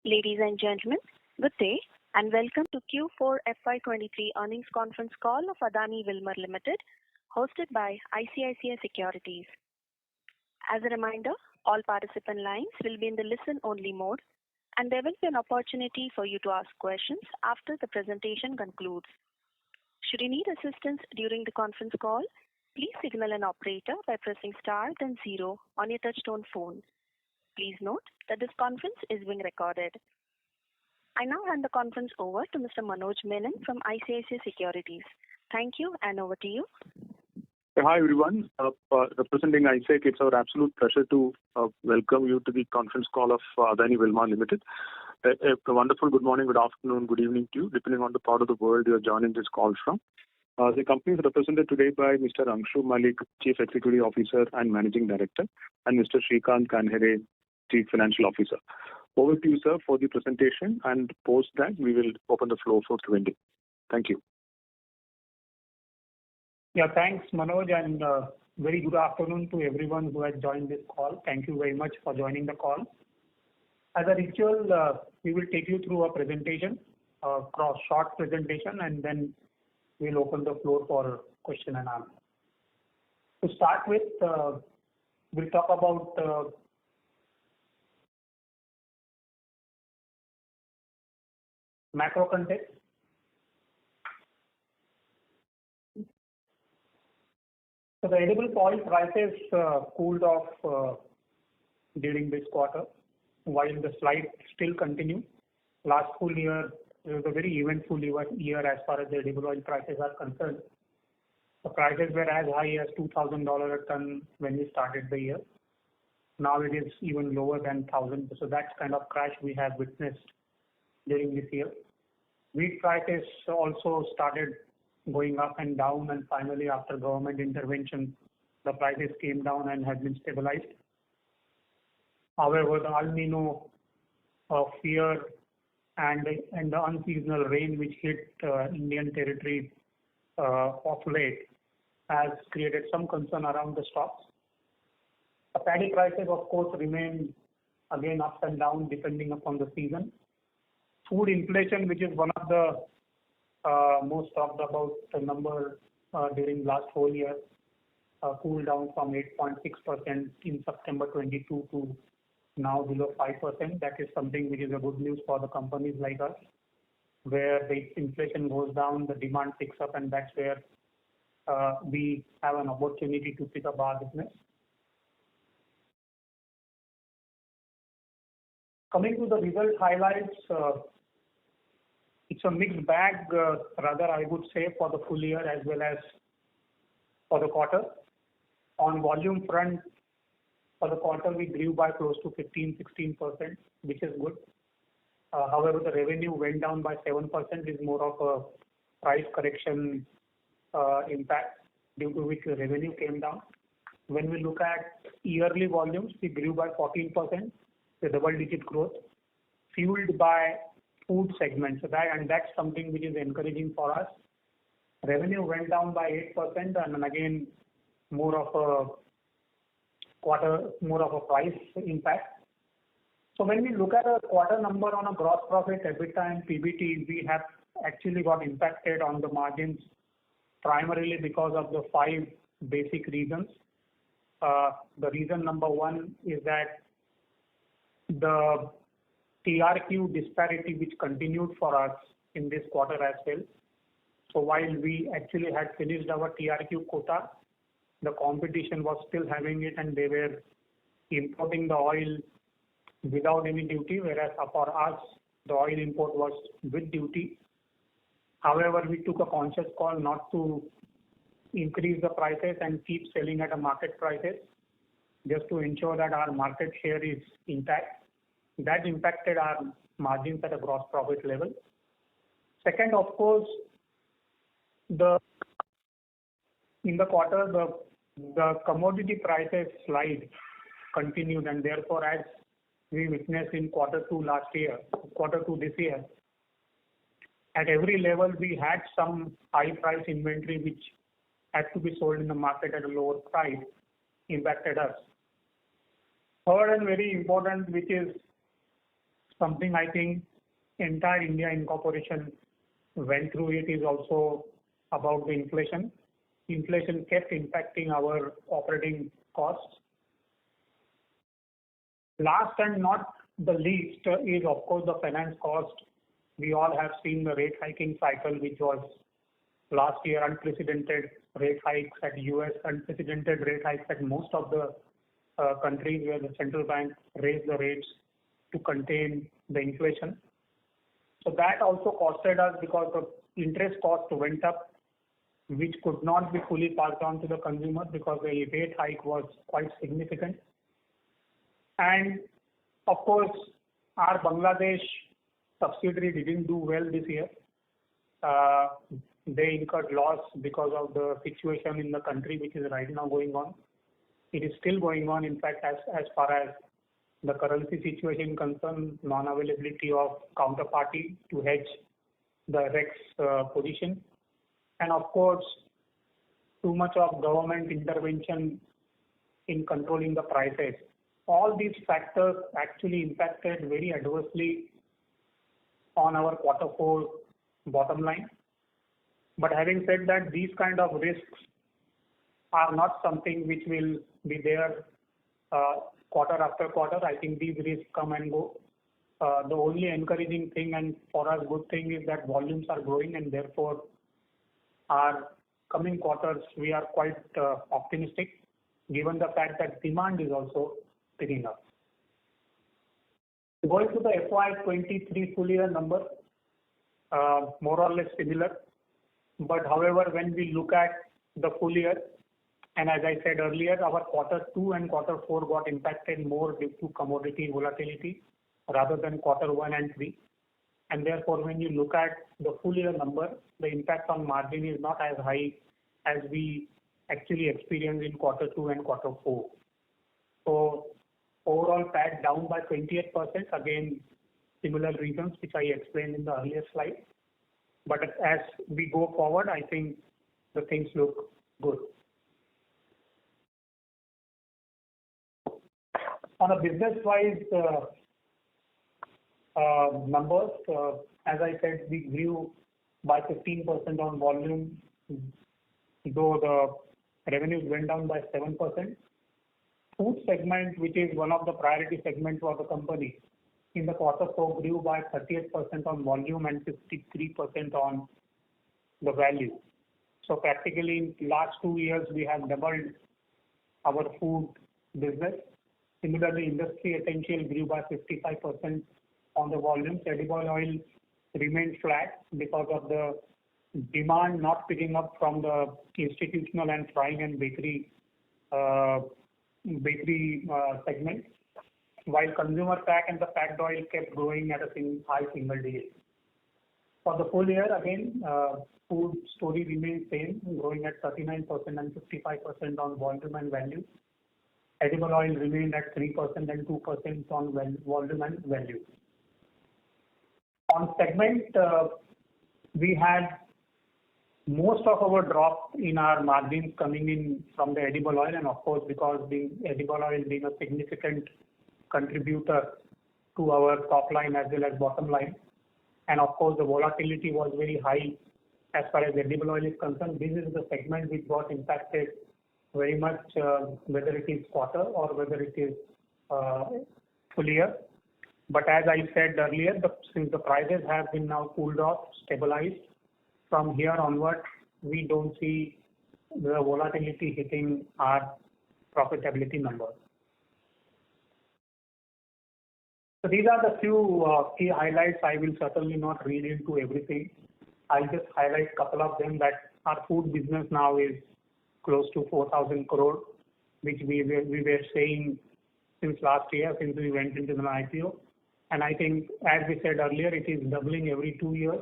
Ladies and gentlemen, good day and welcome to Q4FY23 earnings conference call of Adani Wilmar Limited, hosted by ICICI Securities. As a reminder, all participant lines will be in the listen-only mode, and there will be an opportunity for you to ask questions after the presentation concludes. Should you need assistance during the conference call, please signal an operator by pressing star then 0 on your touchtone phone. Please note that this conference is being recorded. I now hand the conference over to Mr. Manoj Menon from ICICI Securities. Thank you, and over to you. Hi everyone. Representing ICICI, it's our absolute pleasure to welcome you to the conference call of Adani Wilmar Limited. A wonderful good morning, good afternoon, good evening to you, depending on the part of the world you are joining this call from. The company is represented today by Mr. Angshu Malik, Chief Executive Officer and Managing Director, and Mr. Srikanth Kanhere, Chief Financial Officer. Over to you, sir, for the presentation, and post that we will open the floor for Q&A. Thank you. Yeah, thanks, Manoj, and very good afternoon to everyone who has joined this call. Thank you very much for joining the call. As a ritual, we will take you through a presentation, a short presentation, and then we'll open the floor for question and answer. To start with, we'll talk about macro context. So the edible oil prices cooled off during this quarter, while the slide still continues. Last full year was a very eventful year as far as the edible oil prices are concerned. The prices were as high as $2,000 a ton when we started the year. Now it is even lower than $1,000. So that's kind of crash we have witnessed during this year. Wheat prices also started going up and down, and finally after government intervention, the prices came down and have been stabilized. However, the El Nino fear and the unseasonal rain which hit Indian territory of late has created some concern around the stocks. The paddy prices, of course, remain again up and down depending upon the season. Food inflation, which is one of the most talked about number during last whole year, cooled down from 8.6% in September 22 to now below 5%. That is something which is a good news for the companies like us, where the inflation goes down, the demand picks up, and that's where we have an opportunity to pick up our business. Coming to the result highlights, it's a mixed bag, rather I would say, for the full year as well as for the quarter. On volume front, for the quarter we grew by close to 15-16%, which is good. However, the revenue went down by 7%, is more of a price correction impact, due to which the revenue came down. When we look at yearly volumes, we grew by 14%, the double-digit growth, fueled by food segment. So that's something which is encouraging for us. Revenue went down by 8%, and again more of a price impact. So when we look at a quarter number on a gross profit, EBITDA and PBT, we have actually got impacted on the margins primarily because of the 5 basic reasons. The reason number 1 is that the TRQ disparity which continued for us in this quarter as well. So while we actually had finished our TRQ quota, the competition was still having it, and they were importing the oil without any duty, whereas for us the oil import was with duty. However, we took a conscious call not to increase the prices and keep selling at a market prices, just to ensure that our market share is intact. That impacted our margins at a gross profit level. Second, of course, in the quarter, the commodity prices slide continued, and therefore, as we witnessed in quarter 2 this year, at every level we had some high price inventory which had to be sold in the market at a lower price, impacted us. Third and very important, which is something I think entire India incorporation went through. It is also about the inflation. Inflation kept impacting our operating costs. Last and not the least is of course the finance cost. We all have seen the rate hiking cycle, which was last year, unprecedented rate hikes at US, unprecedented rate hikes at most of the countries where the central bank raised the rates to contain the inflation. So that also costed us because the interest cost went up, which could not be fully passed on to the consumer because the rate hike was quite significant. And of course, our Bangladesh subsidiary didn't do well this year. They incurred loss because of the situation in the country, which is right now going on. It is still going on. In fact, as far as the currency situation concerned, non-availability of counterparty to hedge the REX position, and of course, too much of government intervention in controlling the prices. All these factors actually impacted very adversely on our Q4 bottom line. But having said that, these kind of risks are not something which will be there quarter after quarter. I think these risks come and go. The only encouraging thing and for us good thing is that volumes are growing, and therefore our coming quarters we are quite optimistic given the fact that demand is also picking up. Going to the FY23 full year number, more or less similar. But however, when we look at the full year, and as I said earlier, our Q2 and Q4 got impacted more due to commodity volatility rather than Q1 and 3. And therefore, when you look at the full year number, the impact on margin is not as high as we actually experienced in Q2 and Q4. So overall PAT down by 28%, again, similar reasons which I explained in the earlier slide. But as we go forward, I think the things look good. On a business-wise numbers, as I said, we grew by 15% on volume, though the revenues went down by 7%. Food segment, which is one of the priority segments for the company, in the Q4 grew by 38% on volume and 53% on the value. So practically in last 2 years, we have doubled our food business. Similarly, industry essential grew by 55% on the volumes. Edible oil remained flat because of the demand not picking up from the institutional and frying and bakery segment, while consumer pack and the packed oil kept growing at a high single digit. For the full year, again, food story remains same, growing at 39% and 55% on volume and value. Edible oil remained at 3% and 2% on volume and value. On segment, we had most of our drop in our margins coming in from the edible oil, and of course, because the edible oil being a significant contributor to our top line as well as bottom line, and of course, the volatility was very high as far as edible oil is concerned. This is the segment which got impacted very much, whether it is quarter or whether it is full year. But as I said earlier, since the prices have been now cooled off, stabilized, from here onward, we don't see the volatility hitting our profitability numbers. So these are the few key highlights. I will certainly not read into everything. I'll just highlight a couple of them, that our food business now is close to 4,000 crore, which we were saying since last year, since we went into the IPO. And I think, as we said earlier, it is doubling every 2 years,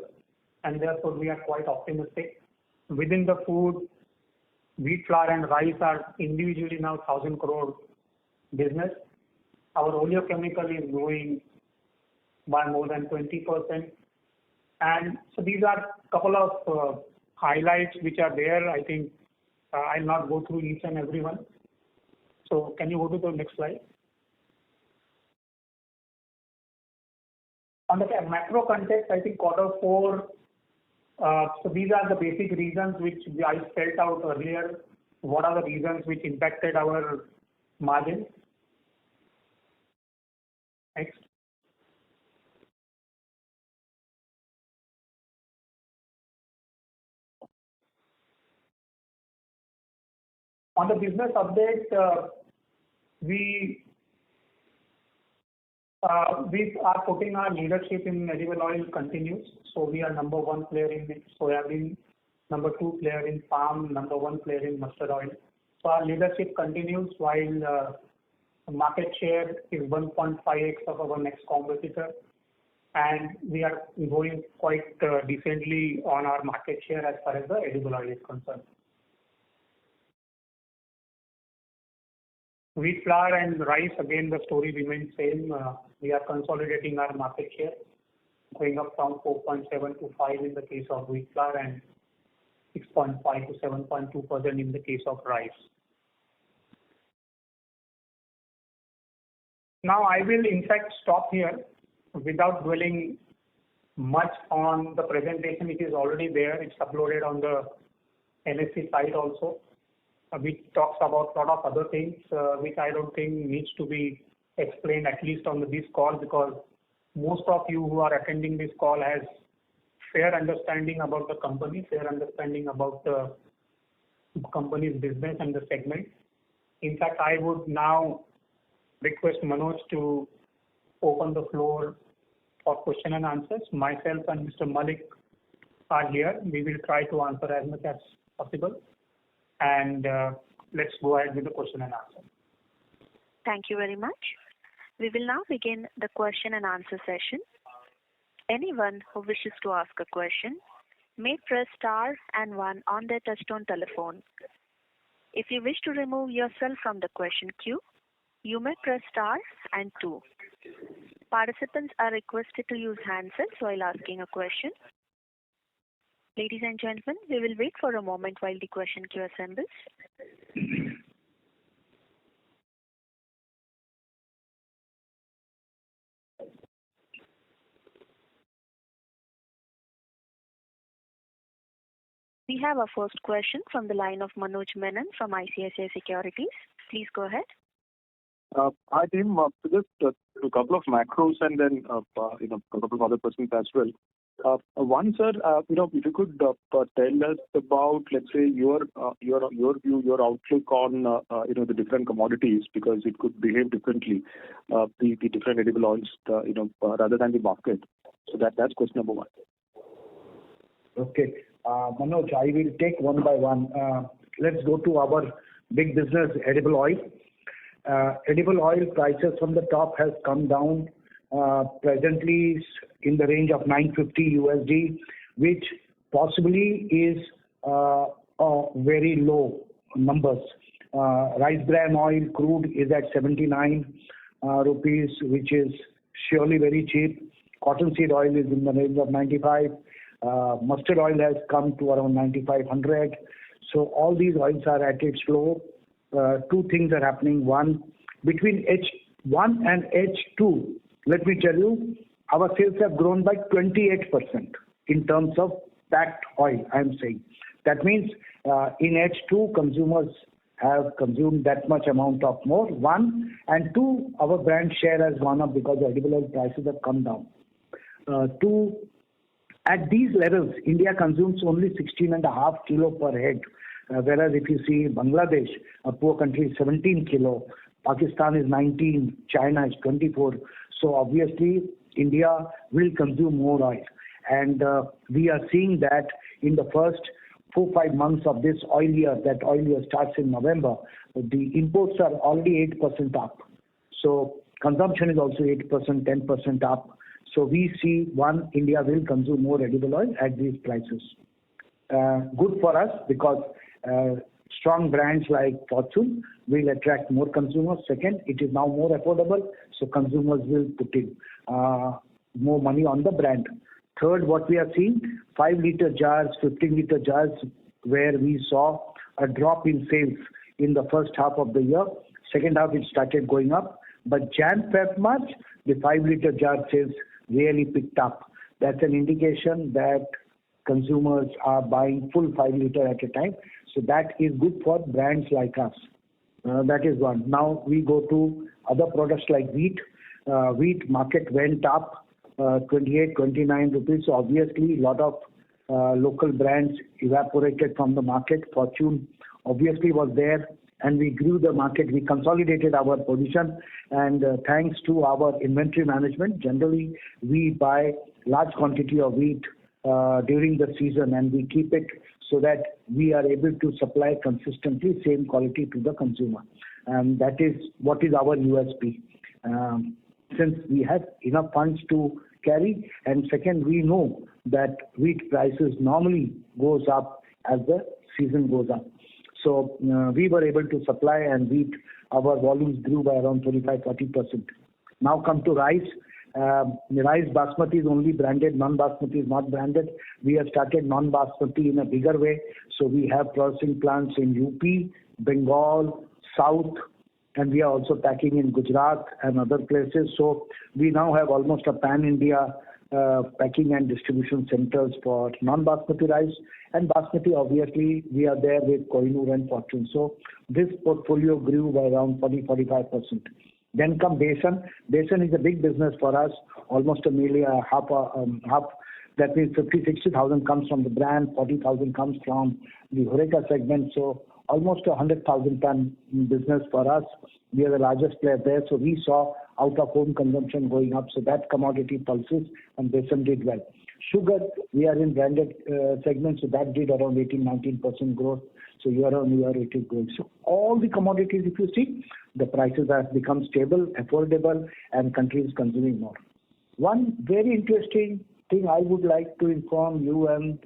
and therefore we are quite optimistic. Within the food, wheat flour and rice are individually now 1,000 crore business. Our oleochemical is growing by more than 20%. And so these are a couple of highlights which are there. I think I'll not go through each and every one. So can you go to the next slide? On the macro context, I think Q4, so these are the basic reasons which I spelled out earlier. What are the reasons which impacted our margins? Next. On the business update, we are putting our leadership in edible oil continues. So we are number 1 player in soybean, number 2 player in palm, number 1 player in mustard oil. So our leadership continues while market share is 1.5x of our next competitor, and we are going quite decently on our market share as far as the edible oil is concerned. Wheat flour and rice, again the story remains same. We are consolidating our market share, going up from 4.7 to 5 in the case of wheat flour and 6.5 to 7.2% in the case of rice. Now I will in fact stop here without dwelling much on the presentation. It is already there. It's uploaded on the NSE site also, which talks about a lot of other things which I don't think needs to be explained, at least on this call, because most of you who are attending this call has fair understanding about the company, fair understanding about the company's business and the segment. In fact, I would now request Manoj to open the floor for question and answers. Myself and Mr. Malik are here. We will try to answer as much as possible. And let's go ahead with the question and answer. Thank you very much. We will now begin the question and answer session. Anyone who wishes to ask a question may press star and 1 on their touchtone telephone. If you wish to remove yourself from the question queue, you may press star and 2. Participants are requested to use handsets while asking a question. Ladies and gentlemen, we will wait for a moment while the question queue assembles. We have our first question from the line of Manoj Menon from ICICI Securities. Please go ahead. Hi team, just a couple of macros and then a couple of other questions as well. One, sir, if you could tell us about, let's say, your view, your outlook on the different commodities, because it could behave differently, the different edible oils, rather than the market. So that's question number 1. Okay, Manoj, I will take one by one. Let's go to our big business, edible oil. Edible oil prices from the top has come down, presently in the range of $950 USD, which possibly is very low numbers. Rice bran oil crude is at 79 rupees, which is surely very cheap. Cottonseed oil is in the range of 95. Mustard oil has come to around 9,500. So all these oils are at its low. 2 things are happening. One, between H1 and H2, let me tell you, our sales have grown by 28% in terms of packed oil, I am saying. That means in H2, consumers have consumed that much amount of more, 1. And 2, our brand share has gone up because the edible oil prices have come down. 2, at these levels, India consumes only 16.5 kilo per head. Whereas if you see Bangladesh, a poor country, 17 kilo, Pakistan is 19, China is 24. So obviously, India will consume more oil. And we are seeing that in the first 4-5 months of this oil year, that oil year starts in November, the imports are already 8% up. So consumption is also 8%, 10% up. So we see, 1, India will consume more edible oil at these prices. Good for us because strong brands like Fortune will attract more consumers. Second, it is now more affordable, so consumers will put in more money on the brand. Third, what we are seeing, 5-liter jars, 15-liter jars, where we saw a drop in sales in the first half of the year. Second half, it started going up. But Jan, Feb, March, the 5-liter jar sales really picked up. That's an indication that consumers are buying full 5 liter at a time. So that is good for brands like us. That is one. Now we go to other products like wheat. Wheat market went up 28, 29 rupees. So obviously a lot of local brands evaporated from the market. Fortune obviously was there, and we grew the market. We consolidated our position, and thanks to our inventory management, generally we buy large quantity of wheat during the season, and we keep it so that we are able to supply consistently same quality to the consumer. And that is what is our USP. Since we have enough funds to carry, and second, we know that wheat prices normally goes up as the season goes up. So we were able to supply, and wheat, our volumes grew by around 25-40%. Now come to rice. Rice basmati is only branded, non-basmati is not branded. We have started non-basmati in a bigger way. So we have processing plants in UP, Bengal, South, and we are also packing in Gujarat and other places. So we now have almost a pan-India packing and distribution centers for non-basmati rice. And basmati, obviously, we are there with Kohinoor and Fortune. So this portfolio grew by around 40-45%. Then come besan. Besan is a big business for us. Almost a million, half. That means 50-60,000 comes from the brand, 40,000 comes from the Horeca segment. So almost 100,000 ton business for us. We are the largest player there. So we saw out of home consumption going up. So that commodity pulses, and besan did well. Sugar, we are in branded segment, so that did around 18-19% growth. So year on year it is growing. So all the commodities, if you see, the prices have become stable, affordable, and countries consuming more. One very interesting thing I would like to inform you and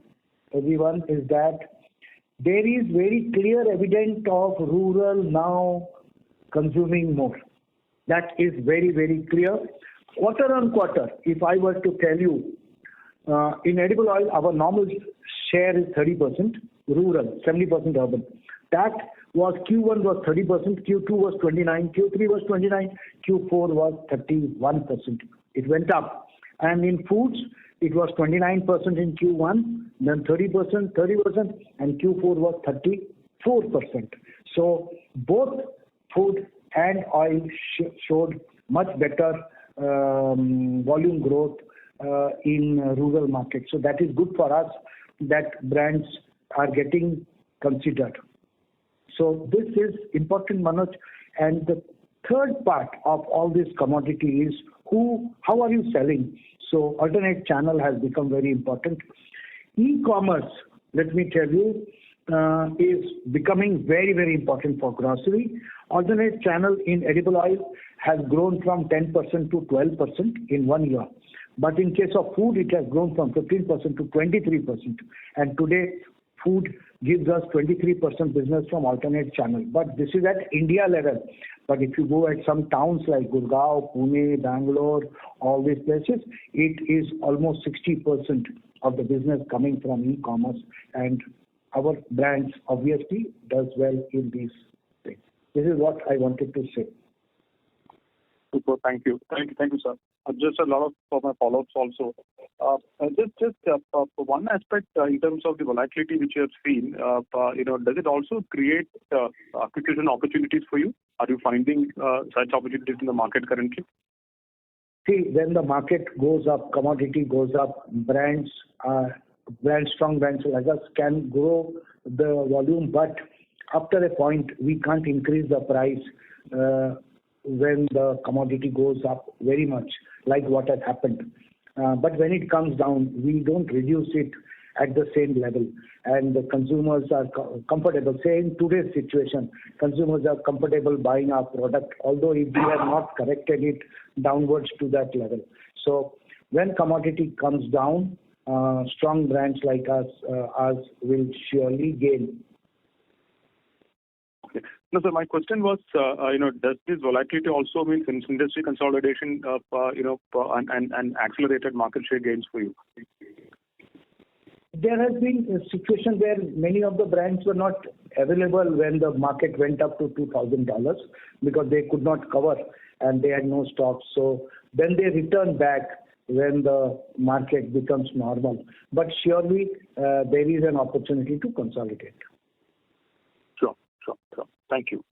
everyone is that there is very clear evidence of rural now consuming more. That is very, very clear. Quarter on quarter, if I were to tell you, in edible oil, our normal share is 30%, rural, 70% urban. That was Q1 was 30%, Q2 was 29%, Q3 was 29%, Q4 was 31%. It went up. And in foods, it was 29% in Q1, then 30%, and Q4 was 34%. So both food and oil showed much better volume growth in rural markets. So that is good for us that brands are getting considered. So this is important, Manoj. And the third part of all this commodity is how are you selling? So alternate channel has become very important. E-commerce, let me tell you, is becoming very, very important for grocery. Alternate channel in edible oil has grown from 10% to 12% in 1 year. But in case of food, it has grown from 15% to 23%. And today, food gives us 23% business from alternate channel. But this is at India level. But if you go at some towns like Gurgaon, Pune, Bangalore, all these places, it is almost 60% of the business coming from e-commerce. And our brands obviously does well in these things. This is what I wanted to say. Super. Thank you, sir. Just a lot of my follow-ups also. Just one aspect in terms of the volatility which you have seen. Does it also create acquisition opportunities for you? Are you finding such opportunities in the market currently? See, when the market goes up, commodity goes up, strong brands like us can grow the volume, but after a point we can't increase the price when the commodity goes up very much, like what has happened. But when it comes down, we don't reduce it at the same level. And the consumers are comfortable. Say in today's situation, consumers are comfortable buying our product, although if we have not corrected it downwards to that level. So when commodity comes down, strong brands like us will surely gain. No, sir, my question was, does this volatility also mean industry consolidation, and accelerated market share gains for you? There has been a situation where many of the brands were not available when the market went up to $2,000 because they could not cover and they had no stock. So then they returned back when the market becomes normal. But surely there is an opportunity to consolidate. Sure. Thank you.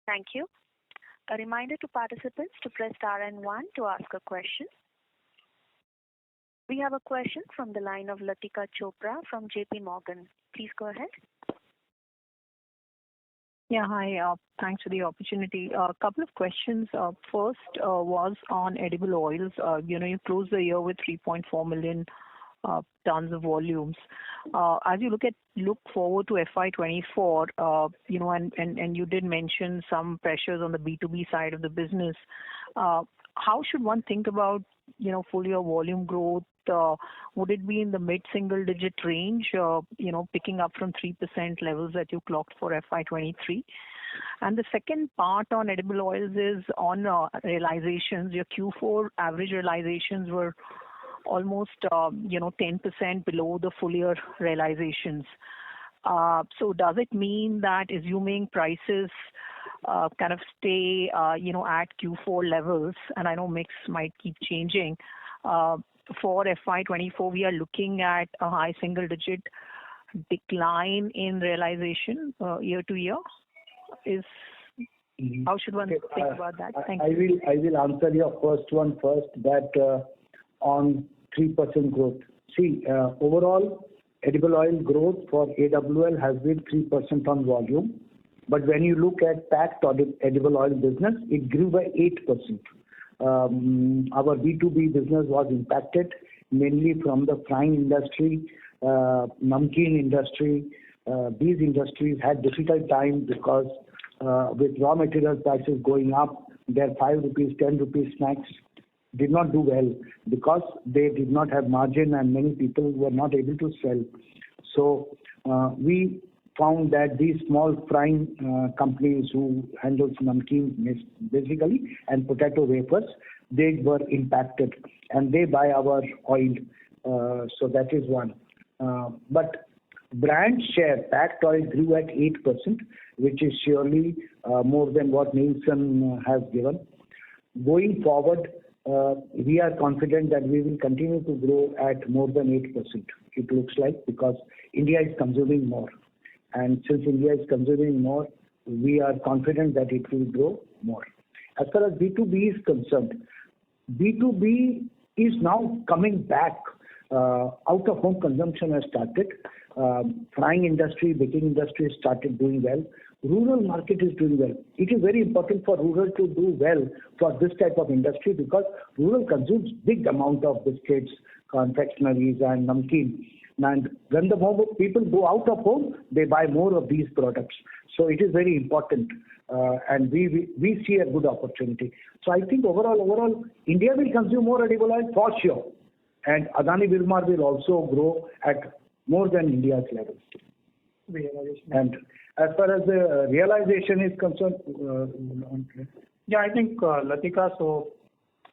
Thank you. A reminder to participants to press star and 1 to ask a question. We have a question from the line of Latika Chopra from JP Morgan. Please go ahead. Yeah, hi. Thanks for the opportunity. A couple of questions. First was on edible oils. You closed the year with 3.4 million tons of volumes. As you look forward to FY24, and you did mention some pressures on the B2B side of the business. How should one think about, full year volume growth? Would it be in the mid-single digit range, picking up from 3% levels that you clocked for FY23? And the second part on edible oils is on realizations. Your Q4 average realizations were almost 10% below the full year realizations. So does it mean that assuming prices kind of stay at Q4 levels, and I know mix might keep changing, for FY24 we are looking at a high single digit decline in realization year to year? How should one think about that? Thank you. I will answer your first one first, that on 3% growth. See, overall edible oil growth for AWL has been 3% on volume. But when you look at packed edible oil business, it grew by 8%. Our B2B business was impacted mainly from the frying industry, namkeen industry. These industries had difficult time because with raw material prices going up, their 5 rupees, 10 rupees snacks did not do well because they did not have margin and many people were not able to sell. So we found that these small frying companies who handles namkeen basically and potato wafers, they were impacted and they buy our oil. So that is one. But brand share, packed oil grew at 8%, which is surely more than what Nielsen has given. Going forward, we are confident that we will continue to grow at more than 8%, it looks like, because India is consuming more. And since India is consuming more, we are confident that it will grow more. As far as B2B is concerned, B2B is now coming back. Out-of-home consumption has started. Frying industry, baking industry started doing well. Rural market is doing well. It is very important for rural to do well for this type of industry because rural consumes big amount of biscuits, confectionaries and namkeen. And when the people go out of home, they buy more of these products. So it is very important and we see a good opportunity. So I think overall, India will consume more edible oil for sure. And Adani Wilmar will also grow at more than India's levels. And as far as the realization is concerned, yeah, I think Latika, so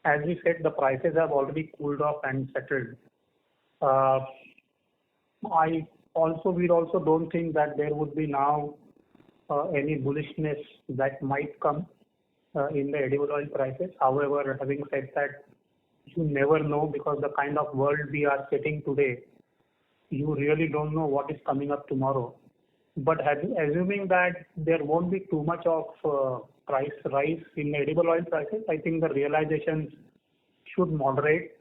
as we said, the prices have already cooled off and settled. We also don't think that there would be now any bullishness that might come in the edible oil prices. However, having said that, you never know because the kind of world we are setting today, you really don't know what is coming up tomorrow. But assuming that there won't be too much of price rise in edible oil prices, I think the realizations should moderate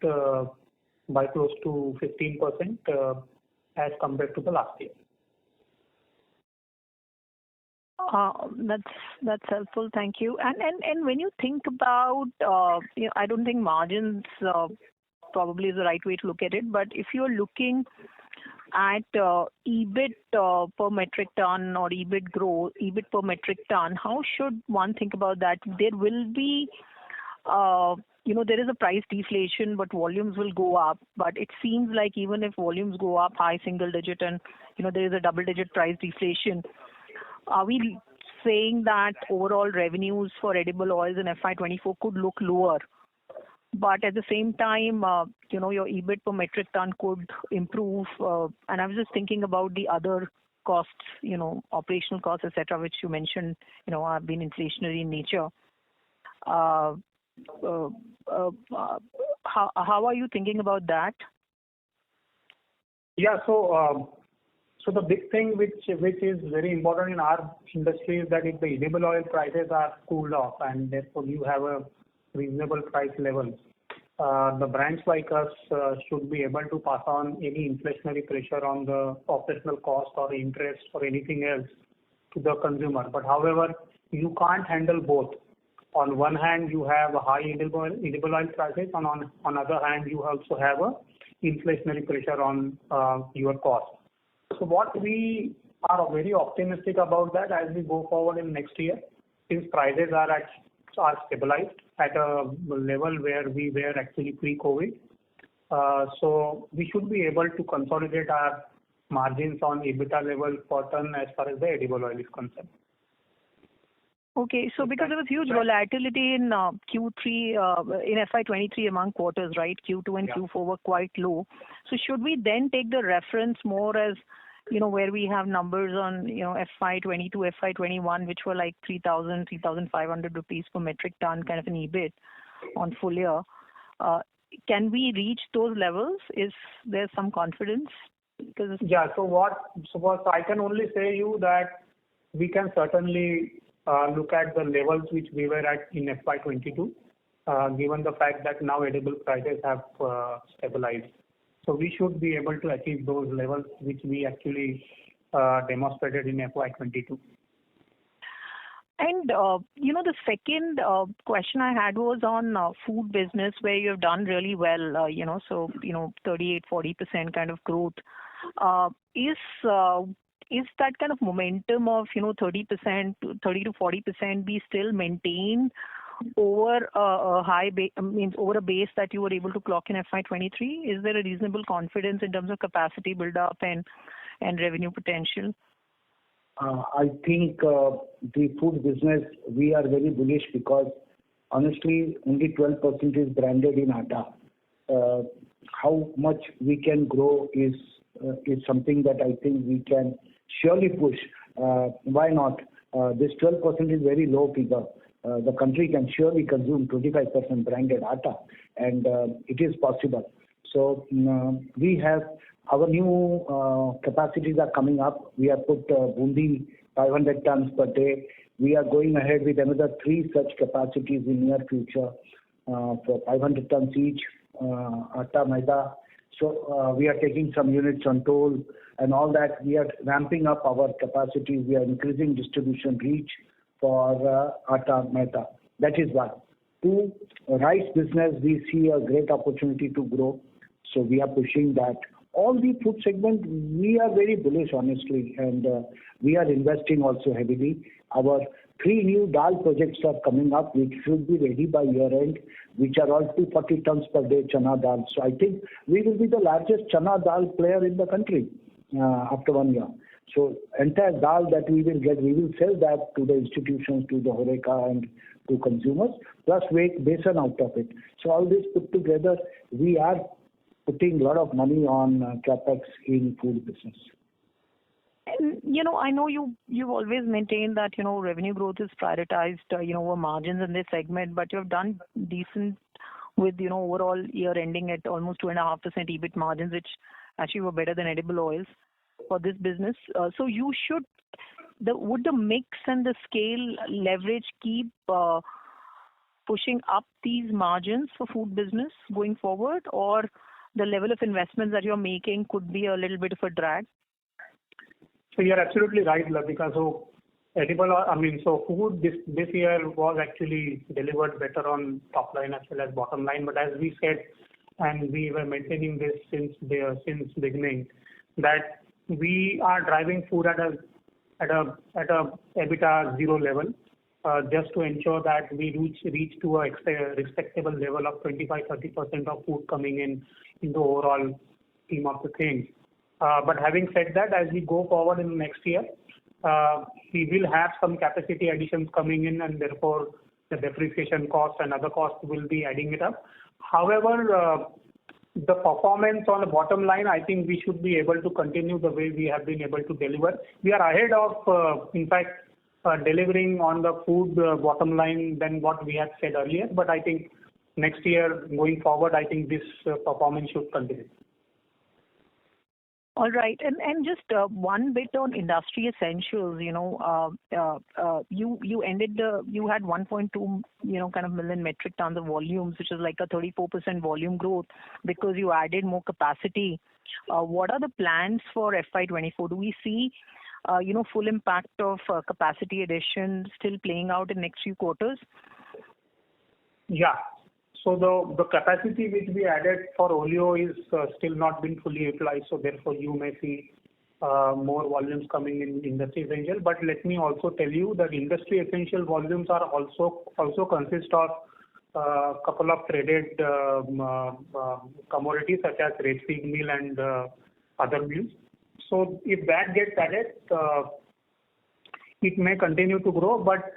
by close to 15% as compared to the last year. That's helpful. Thank you. And when you think about, I don't think margins probably is the right way to look at it. But if you're looking at EBIT per metric ton or EBIT per metric ton, how should one think about that? There will be, there is a price deflation, but volumes will go up. But it seems like even if volumes go up high single digit and, there is a double digit price deflation, are we saying that overall revenues for edible oils in FY24 could look lower? But at the same time, your EBIT per metric ton could improve. And I was just thinking about the other costs, operational costs, etc., which you mentioned, have been inflationary in nature. How how are you thinking about that? Yeah. So the big thing which is very important in our industry is that if the edible oil prices are cooled off and therefore you have a reasonable price levels, the brands like us should be able to pass on any inflationary pressure on the operational cost or interest or anything else to the consumer. But however, you can't handle both. On one hand, you have a high edible oil prices, and on other hand, you also have a inflationary pressure on your cost. So what we are very optimistic about that as we go forward in next year, since prices are stabilized at a level where we were actually pre-COVID. So we should be able to consolidate our margins on EBITDA level per ton as far as the edible oil is concerned. Okay, so because there was huge volatility in Q3 in FY23 among quarters, right? Q2 and Q4 were quite low. So should we then take the reference more as, where we have numbers on, FY22, FY21, which were like 3,000, 3,500 rupees per metric ton kind of an EBIT on full year? Can we reach those levels? Is there some confidence? Yeah. So I can only say you that we can certainly look at the levels which we were at in FY22, given the fact that now edible prices have stabilized. So we should be able to achieve those levels which we actually demonstrated in FY22. And, the second question I had was on food business where you've done really well, 38-40% kind of growth. Is that kind of momentum of 30 to 40% be still maintained over over a base that you were able to clock in FY23? Is there a reasonable confidence in terms of capacity build up and revenue potential? I think the food business, we are very bullish because honestly only 12% is branded in atta. How much we can grow is something that I think we can surely push. Why not? This 12% is very low figure. The country can surely consume 25% branded atta, and it is possible. So we have our new capacities are coming up. We have put bundi 500 tons per day. We are going ahead with another 3 such capacities in near future for 500 tons each, atta, maida. So we are taking some units on toll and all that. We are ramping up our capacity. We are increasing distribution reach for atta, maida. That is one. 2, rice business, we see a great opportunity to grow. So we are pushing that. All the food segment, we are very bullish, honestly, and we are investing also heavily. Our 3 new dal projects are coming up, which should be ready by year end, which are all 240 tons per day chana dal. So I think we will be the largest chana dal player in the country after 1 year. So entire dal that we will get, we will sell that to the institutions, to the horeca and to consumers, plus make besan out of it. So all this put together, we are putting a lot of money on capex in food business. And, I know you've always maintained that, revenue growth is prioritized, over margins in this segment, but you've done decent with, overall year ending at almost 2.5% EBIT margins, which actually were better than edible oils for this business. So you should, would the mix and the scale leverage keep pushing up these margins for food business going forward, or the level of investments that you're making could be a little bit of a drag? So you're absolutely right, Latika. So food this year was actually delivered better on top line as well as bottom line. But as we said, and we were maintaining this since beginning, that we are driving food at a EBITDA zero level, just to ensure that we reach to a respectable level of 25-30% of food coming in the overall scheme of the things. But having said that, as we go forward in the next year, we will have some capacity additions coming in, and therefore the depreciation cost and other costs will be adding it up. However, the performance on the bottom line, I think we should be able to continue the way we have been able to deliver. We are ahead of, in fact, delivering on the food bottom line than what we had said earlier. But I think next year going forward, I think this performance should continue. All right. And just one bit on industry essentials, you had 1.2, kind of million metric tons of volumes, which is like a 34% volume growth because you added more capacity. What are the plans for FY24? Do we see, full impact of capacity addition still playing out in next few quarters? Yeah. So the capacity which we added for oleo is still not been fully utilized. So therefore, you may see more volumes coming in industry essential. But let me also tell you that industry essential volumes are also consist of a couple of traded commodities such as rapeseed meal and other meals. So if that gets added, it may continue to grow. But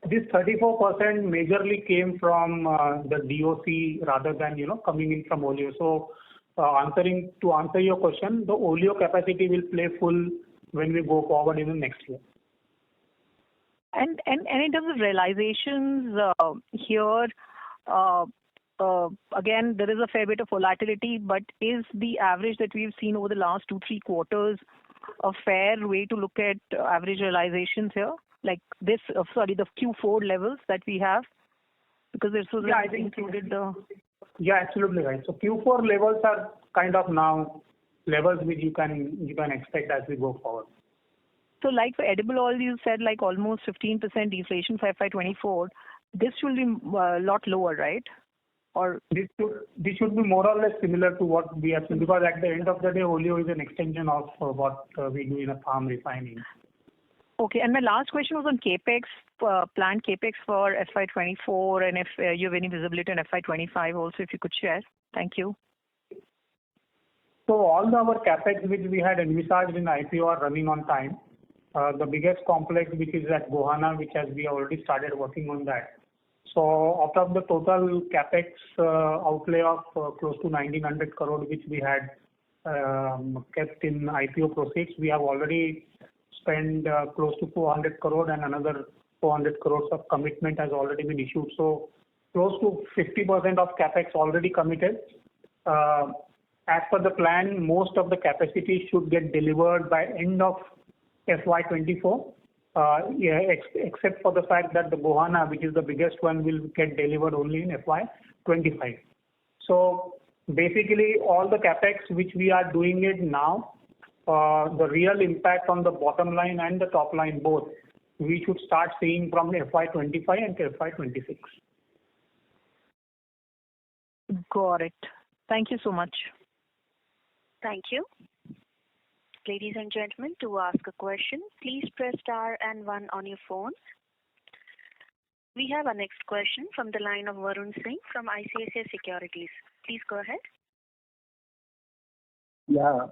this 34% majorly came from the DOC rather than coming in from oleo. So to answer your question, the oleo capacity will play full when we go forward in the next year. And in terms of realizations here, again there is a fair bit of volatility, but is the average that we've seen over the last 2-3 quarters a fair way to look at average realizations here? Like the Q4 levels that we have, because this was included the. Yeah, absolutely right. So Q4 levels are kind of now levels which you can expect as we go forward. So like for edible oil, you said like almost 15% deflation for FY24. This will be a lot lower, right? Or this should be more or less similar to what we have seen, because at the end of the day, oleo is an extension of what we do in a farm refining. Okay, and my last question was on capex, planned capex for FY24, and if you have any visibility on FY25 also, if you could share. Thank you. So all our capex which we had envisaged in IPO are running on time. The biggest complex which is at Gohana, we already started working on that. So out of the total capex outlay of close to 1900 crore which we had kept in IPO proceeds, we have already spent close to 400 crore, and another 400 crores of commitment has already been issued. So close to 50% of capex already committed. As per the plan, most of the capacity should get delivered by end of FY24, except for the fact that the Gohana, which is the biggest one, will get delivered only in FY25. So basically, all the capex which we are doing it now, the real impact on the bottom line and the top line both, we should start seeing from FY25 and FY26. Got it. Thank you so much. Thank you. Ladies and gentlemen, to ask a question, please press star and 1 on your phone. We have our next question from the line of Varun Singh from ICICI Securities. Please go ahead. Yeah,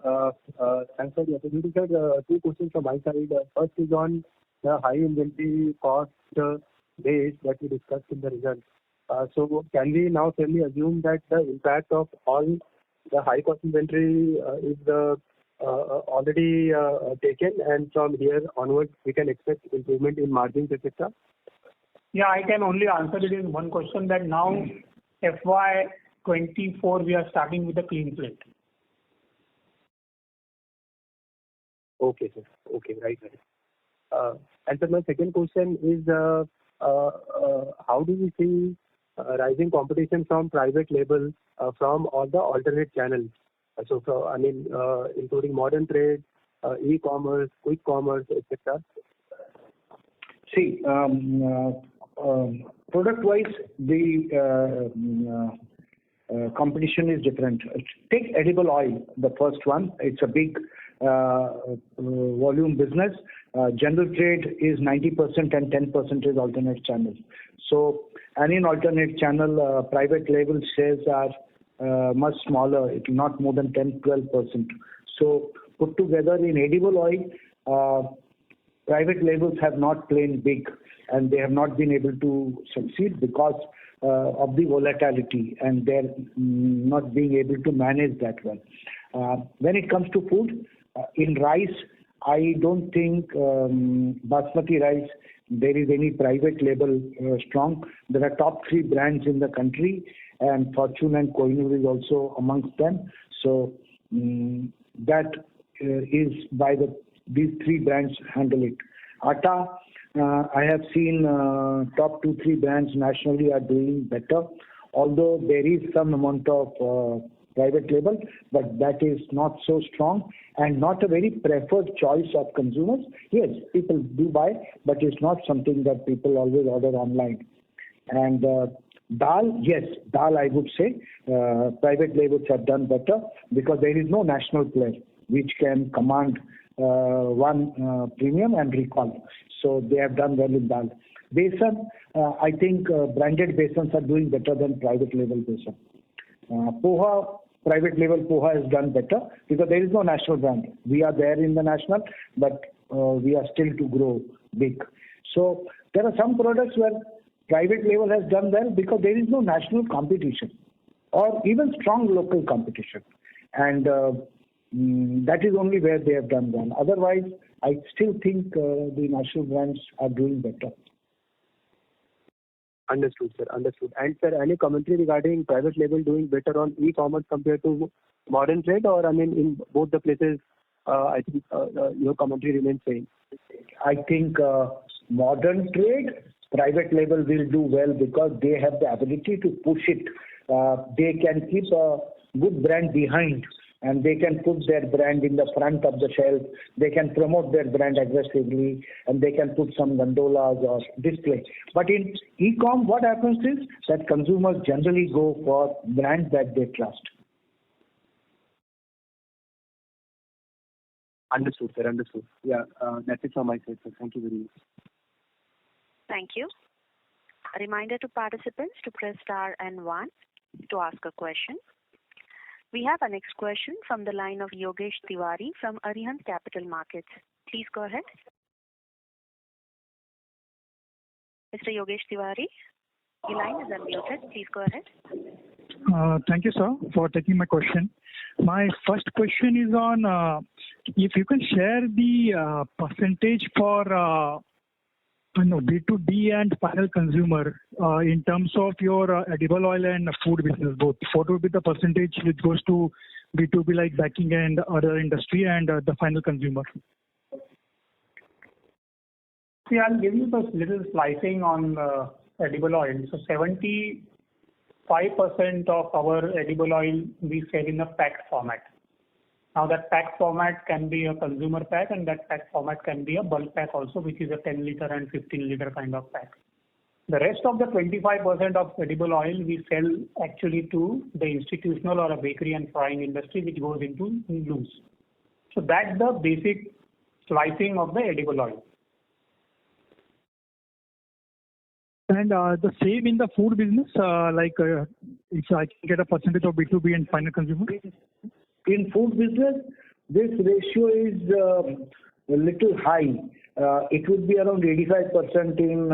thanks for the opportunity, sir. 2 questions from my side. First is on the high inventory cost base that we discussed in the results. So can we now fairly assume that the impact of all the high cost inventory is already taken, and from here onwards we can expect improvement in margins, etc.? Yeah, I can only answer it in one question, that now FY24 we are starting with a clean slate. Okay, sir. Okay, right. And sir, my second question is, how do we see rising competition from private label from all the alternate channels? So, including modern trade, e-commerce, quick commerce, etc. See, product-wise, the competition is different. Take edible oil, the first one. It's a big volume business. General trade is 90% and 10% is alternate channels. So, and in alternate channel, private label shares are much smaller. It's not more than 10-12%. So, put together in edible oil, private labels have not played big, and they have not been able to succeed because of the volatility, and they're not being able to manage that well. When it comes to food, in rice, I don't think basmati rice, there is any private label strong. There are top 3 brands in the country, and Fortune and Kohinoor is also amongst them. So that is by these three brands handle it. Atta, I have seen top 2-3 brands nationally are doing better, although there is some amount of private label, but that is not so strong and not a very preferred choice of consumers. Yes, people do buy, but it's not something that people always order online. And dal, yes, dal I would say private labels have done better because there is no national player which can command one premium and recall. So they have done well in dal. Besan, I think branded besans are doing better than private label besan. Poha, private label poha has done better because there is no national brand. We are there in the national, but we are still to grow big. So there are some products where private label has done well because there is no national competition or even strong local competition. And that is only where they have done well. Otherwise, I still think the national brands are doing better. Understood, sir. Understood. And sir, any commentary regarding private label doing better on e-commerce compared to modern trade, or I mean in both the places, I think your commentary remains same. I think modern trade, private label will do well because they have the ability to push it. They can keep a good brand behind and they can put their brand in the front of the shelf. They can promote their brand aggressively and they can put some gondolas or display. But in e-com, what happens is that consumers generally go for brands that they trust. Understood, sir. Understood. Yeah, that's it from my side, sir. Thank you very much. Thank you. A reminder to participants to press star and 1 to ask a question. We have our next question from the line of Yogesh Tiwari from Arihant Capital Markets. Please go ahead. Mr. Yogesh Tiwari, your line is unmuted. Please go ahead. Thank you, sir, for taking my question. My first question is on if you can share the percentage for B2B and final consumer in terms of your edible oil and food business both. What would be the percentage which goes to B2B like baking and other industry and the final consumer? See, I'll give you this little slicing on edible oil. So 75% of our edible oil we sell in a packed format. Now that pack format can be a consumer pack and that pack format can be a bulk pack also, which is a 10 liter and 15 liter kind of pack. The rest of the 25% of edible oil we sell actually to the institutional or a bakery and frying industry which goes into loose. So that's the basic slicing of the edible oil. And the same in the food business, if I can get a percentage of B2B and final consumer? In food business, this ratio is a little high. It would be around 85% in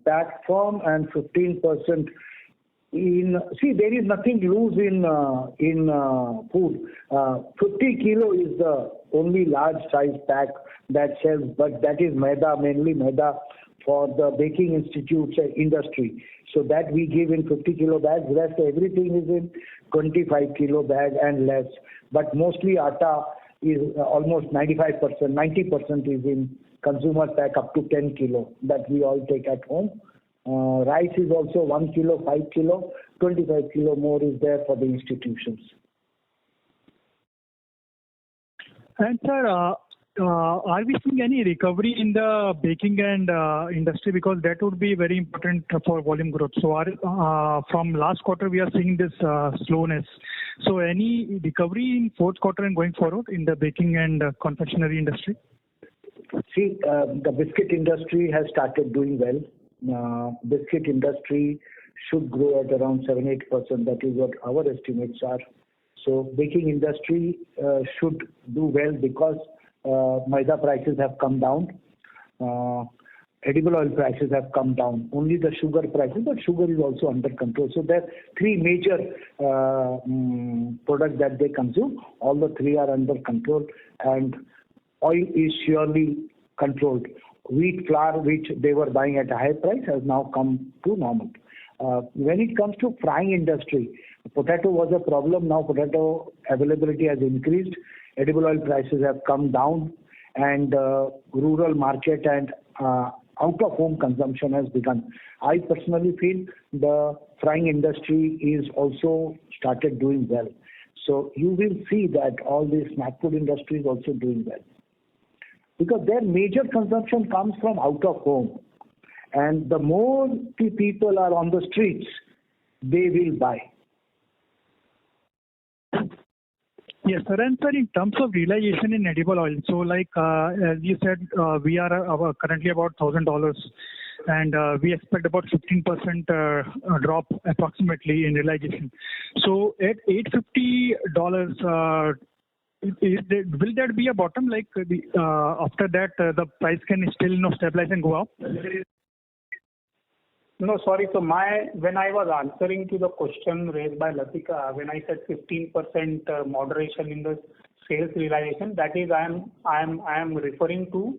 packed form and 15% in. See, there is nothing loose in food. 50 kilo is the only large size pack that sells, but that is maida, mainly maida for the baking institutes industry. So that we give in 50 kilo bags. Rest everything is in 25 kilo bag and less. But mostly atta is almost 95%, 90% is in consumer pack up to 10 kilo that we all take at home. Rice is also 1 kilo, 5 kilo, 25 kilo more is there for the institutions. And sir, are we seeing any recovery in the baking and industry, because that would be very important for volume growth? So from last quarter we are seeing this slowness. So any recovery in fourth quarter and going forward in the baking and confectionery industry? See, the biscuit industry has started doing well. Biscuit industry should grow at around 7-8%. That is what our estimates are. So baking industry should do well because maida prices have come down, edible oil prices have come down, only the sugar prices, but sugar is also under control. So there are three major products that they consume. All the three are under control and oil is surely controlled. Wheat flour, which they were buying at a high price, has now come to normal. When it comes to frying industry, potato was a problem. Now potato availability has increased. Edible oil prices have come down, and rural market and out-of-home consumption has begun. I personally feel the frying industry is also started doing well. So you will see that all the snack food industry is also doing well, because their major consumption comes from out-of-home. And the more the people are on the streets, they will buy. Yes, sir. And sir, in terms of realization in edible oil, so like as you said, we are currently about $1,000, and we expect about 15% drop approximately in realization. So at $850, will that be a bottom? Like after that, the price can still stabilize and go up? No, sorry. So when I was answering to the question raised by Latika, when I said 15% moderation in the sales realization, that is I am referring to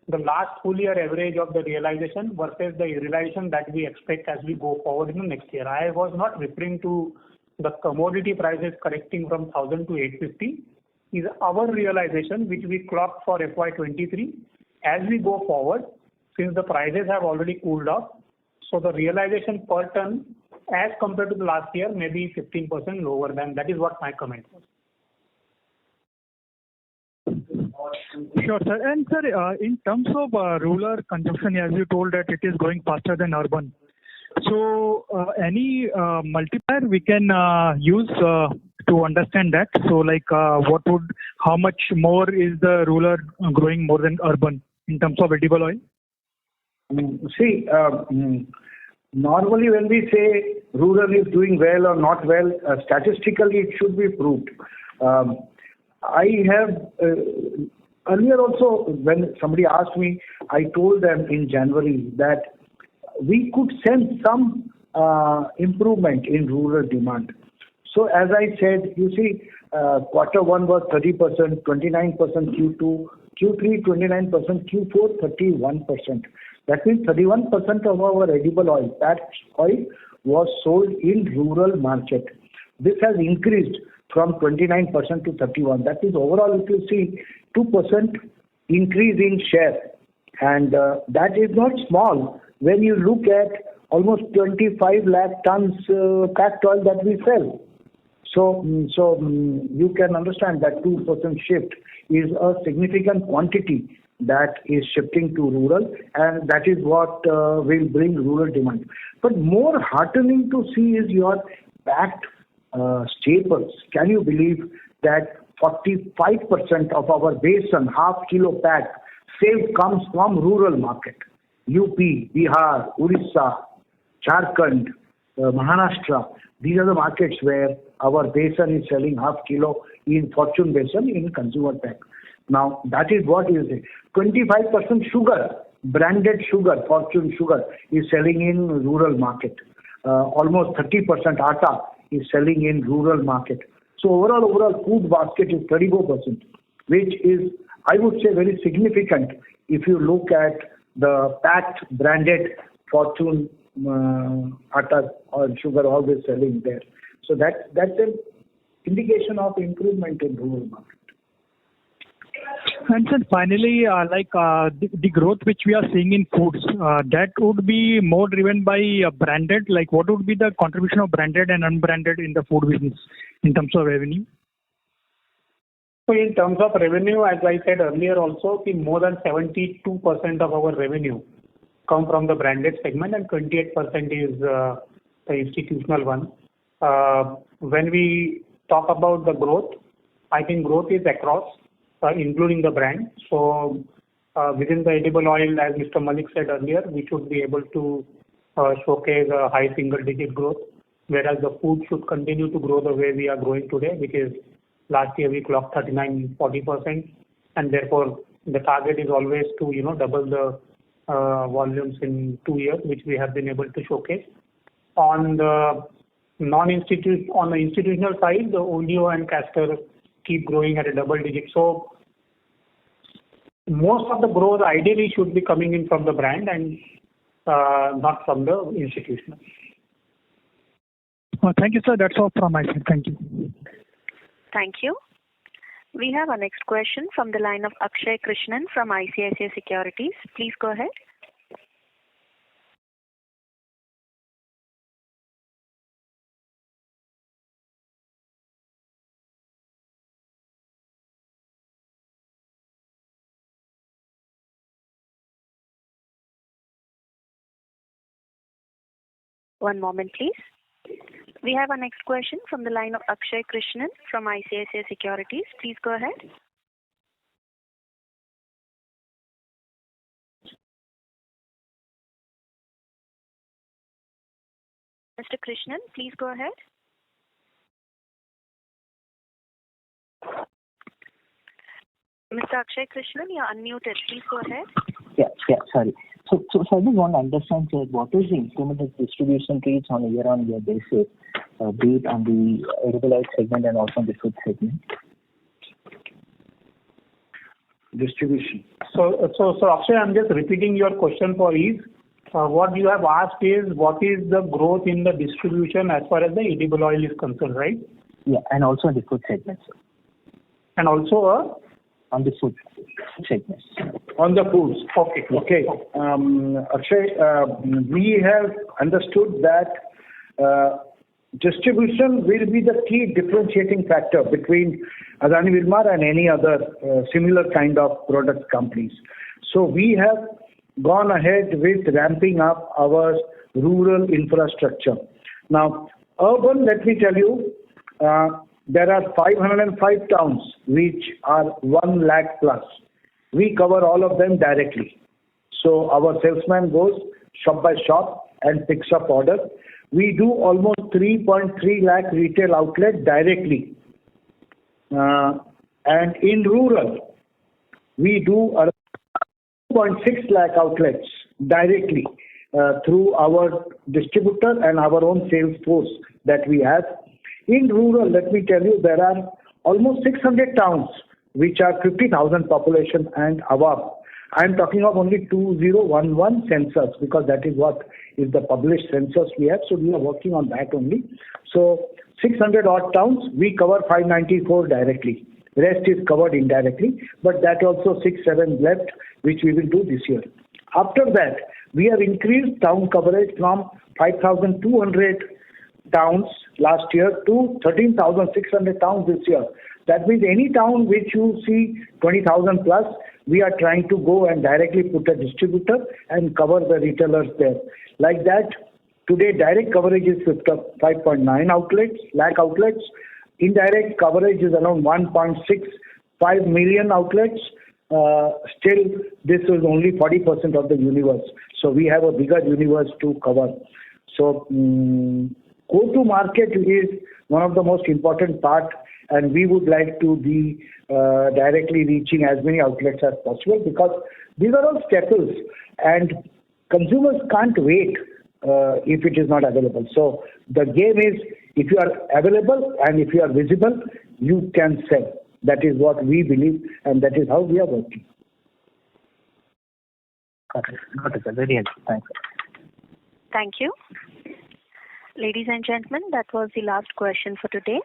the last full year average of the realization versus the realization that we expect as we go forward in the next year. I was not referring to the commodity prices correcting from 1,000 to 850. Is our realization which we clocked for FY23 as we go forward, since the prices have already cooled off. So the realization per ton as compared to the last year may be 15% lower than. That is what my comment was. Sure, sir. And sir, in terms of rural consumption, as you told that it is growing faster than urban. So any multiplier we can use to understand that? So like how much more is the rural growing more than urban in terms of edible oil? See, normally when we say rural is doing well or not well, statistically it should be proved. I have earlier also, when somebody asked me, I told them in January that we could sense some improvement in rural demand. So as I said, you see, quarter one was 30%, 29% Q2, Q3 29%, Q4 31%. That means 31% of our edible oil, packed oil, was sold in rural market. This has increased from 29% to 31%. That is overall, if you see, 2% increase in share. And that is not small when you look at almost 25 lakh tons packed oil that we sell. So you can understand that 2% shift is a significant quantity that is shifting to rural, and that is what will bring rural demand. But more heartening to see is your packed staples. Can you believe that 45% of our basin, half kilo pack, sale comes from rural market? UP, Bihar, Orissa, Jharkhand, Maharashtra. These are the markets where our basin is selling half kilo in Fortune basin in consumer pack. Now that is what is it. 25% sugar, branded sugar, Fortune sugar is selling in rural market. Almost 30% atta is selling in rural market. So overall food basket is 34%, which is, I would say, very significant if you look at the packed branded Fortune atta or sugar always selling there. So that's an indication of improvement in rural market. And sir, finally, the growth which we are seeing in foods, that would be more driven by branded. Like, what would be the contribution of branded and unbranded in the food business in terms of revenue? So in terms of revenue, as I said earlier also, more than 72% of our revenue come from the branded segment and 28% is the institutional one. When we talk about the growth, I think growth is across, including the brand. So within the edible oil, as Mr. Malik said earlier, we should be able to showcase a high single-digit growth, whereas the food should continue to grow the way we are growing today, because last year we clocked 39-40%, and therefore the target is always to double the volumes in 2 years, which we have been able to showcase. On the institutional side, the oleo and castor keep growing at a double digit. So most of the growth ideally should be coming in from the brand and not from the institutional. Thank you, sir. That's all from my side. Thank you. Thank you. We have our next question from the line of Akshay Krishnan from ICICI Securities. Please go ahead. One moment, please. We have our next question from the line of Akshay Krishnan from ICICI Securities. Please go ahead. Mr. Krishnan, please go ahead. Mr. Akshay Krishnan, you're unmuted. Please go ahead. Sorry. So I just want to understand, sir, what is the incremental distribution rates on a year-on-year basis, be it on the edible oil segment and also on the food segment? Distribution. So Akshay, I'm just repeating your question for ease. What you have asked is what is the growth in the distribution as far as the edible oil is concerned, right? Yeah, and also on the food segment, sir. And also on the food segment. On the foods. Okay. Akshay, we have understood that distribution will be the key differentiating factor between Adani Wilmar and any other similar kind of product companies. So we have gone ahead with ramping up our rural infrastructure. Now, urban, let me tell you, there are 505 towns which are 1 lakh plus. We cover all of them directly. So our salesman goes shop by shop and picks up order. We do almost 3.3 lakh retail outlets directly. And in rural, we do around 2.6 lakh outlets directly through our distributor and our own sales force that we have. In rural, let me tell you, there are almost 600 towns which are 50,000 population and above. I am talking of only 2011 census because that is what is the published census we have. So we are working on that only. So 600 odd towns, we cover 594 directly. The rest is covered indirectly, but that also 6-7 left, which we will do this year. After that, we have increased town coverage from 5,200 towns last year to 13,600 towns this year. That means any town which you see 20,000 plus, we are trying to go and directly put a distributor and cover the retailers there. Like that, today direct coverage is 5.9 lakh outlets. Indirect coverage is around 1.65 million outlets. Still, this is only 40% of the universe. So we have a bigger universe to cover. So go-to market is one of the most important part, and we would like to be directly reaching as many outlets as possible because these are all staples and consumers can't wait if it is not available. So the game is if you are available and if you are visible, you can sell. That is what we believe and that is how we are working. Got it, sir. Very helpful. Thanks. Thank you. Ladies and gentlemen, that was the last question for today.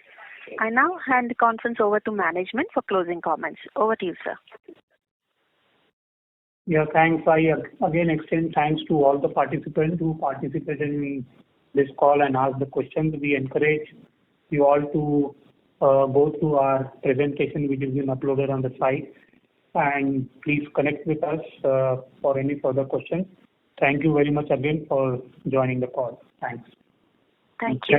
I now hand the conference over to management for closing comments. Over to you, sir. Yeah, thanks. I again extend thanks to all the participants who participated in this call and asked the questions. We encourage you all to go through our presentation which has been uploaded on the site and please connect with us for any further questions. Thank you very much again for joining the call. Thanks. Thank you.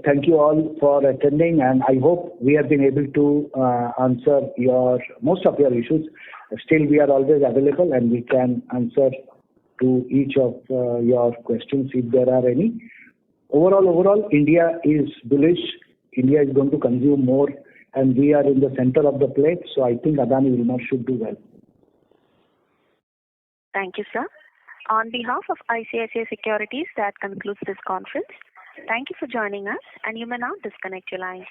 Thank you all for attending, and I hope we have been able to answer most of your issues. Still, we are always available, and we can answer to each of your questions if there are any. Overall, India is bullish. India is going to consume more, and we are in the center of the plate. So I think Adani Wilmar should do well. Thank you, sir. On behalf of ICICI Securities, that concludes this conference. Thank you for joining us, and you may now disconnect your lines.